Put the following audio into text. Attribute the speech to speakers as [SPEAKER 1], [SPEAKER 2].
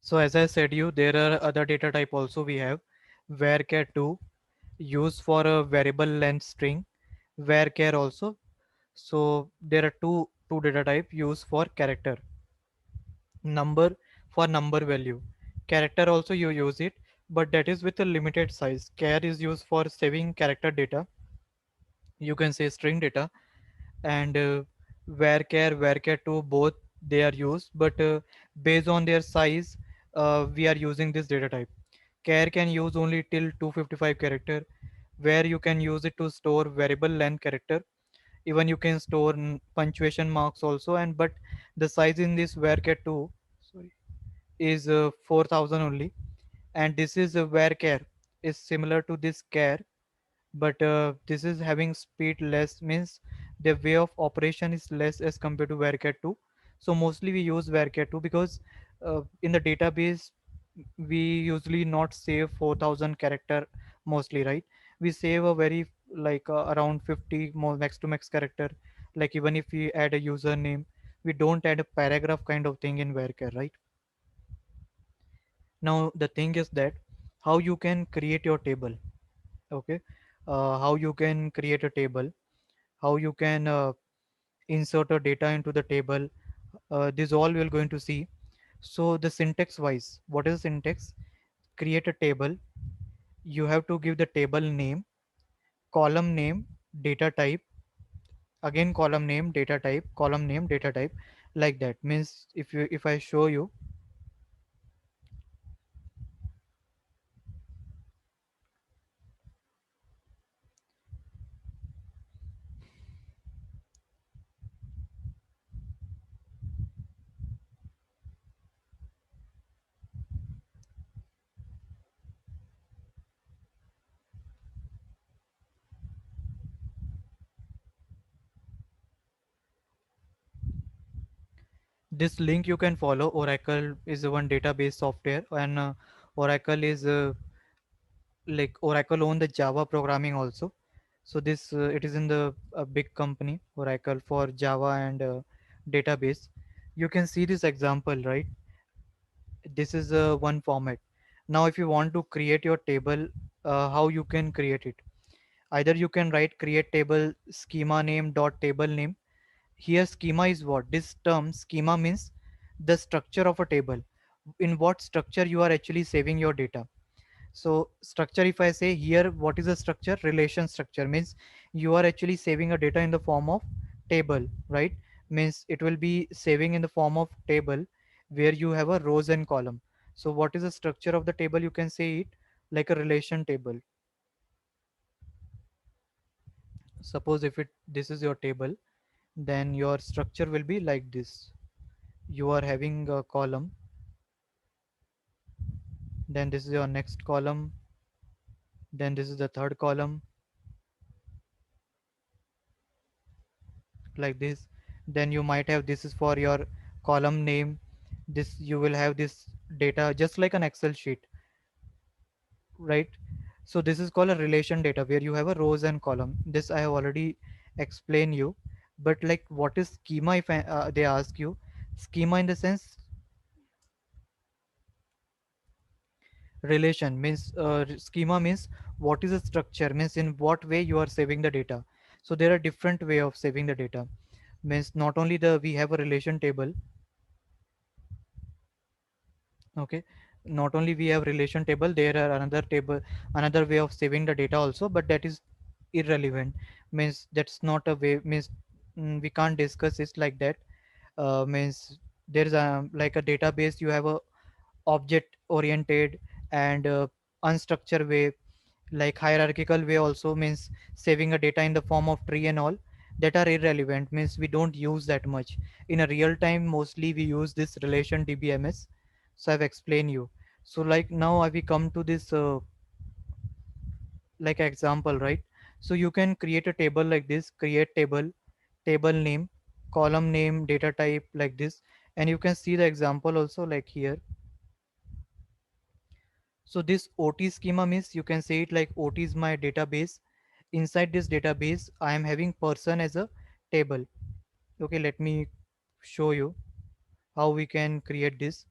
[SPEAKER 1] So as I said you, there are other data type also we have. Varchar2 used for a variable length string. Varchar also. So there are two data type used for character. Number for number value. Character also you use it, but that is with a limited size. Char is used for saving character data. You can say string data, and varchar2 both they are used, but based on their size, we are using this data type. Char can use only till 255 character, where you can use it to store variable length character. Even you can store punctuation marks also, and but the size in this varchar2 sorry is 4000 only. And this is varchar is similar to this char, but this is having speed less, means the way of operation is less as compared to varchar2. So mostly we use varchar2 because in the database we usually not save 4000 character mostly, right? We save a very like around 50 more max to max character. Like even if we add a username, we don't add a paragraph kind of thing in varchar, right? Now the thing is that how you can create your table. Okay, how you can create a table, how you can insert a data into the table, this all we're going to see. So the syntax wise, what is syntax? Create a table, you have to give the table name, column name, data type, again column name, data type, column name, data type, like that. Means if I show you, this link you can follow. Oracle is one database software, and Oracle is like Oracle own the Java programming also. So this it is in the big company Oracle for Java and database. You can see this example, right? This is one format. Now if you want to create your table, how you can create it? Either you can write create table schema name dot table name. Here schema is what? This term schema means the structure of a table. In what structure you are actually saving your data. So structure, if I say here, what is the structure? Relation structure means you are actually saving a data in the form of table, right? Means it will be saving in the form of table where you have a rows and column. So what is the structure of the table? You can say it like a relation table. Suppose if it this is your table, then your structure will be like this. You are having a column, then this is your next column, then this is the third column, like this. Then you might have this is for your column name. This you will have this data just like an Excel sheet, right? So this is called a relation data where you have a rows and column. This I have already explained you. But like what is schema? If they ask you, schema in the sense relation means schema means what is the structure, means in what way you are saving the data. So there are different way of saving the data. Means not only the we have a relation table. Okay, not only we have relation table, there are another table, another way of saving the data also, but that is irrelevant. Means that's not a way, means we can't discuss it like that. Means there is a like a database, you have a object oriented and unstructured way, like hierarchical way also, means saving a data in the form of tree and all, that are irrelevant. Means we don't use that much in a real time. Mostly we use this relation dbms. So I've explained you. So like now I will come to this like example, right? So you can create a table like this, create table, table name, column name, data type, like this. And you can see the example also like here. So this OT schema means you can say it like OT is my database. Inside this database, I am having person as a table. Okay, let me show you how we can create this.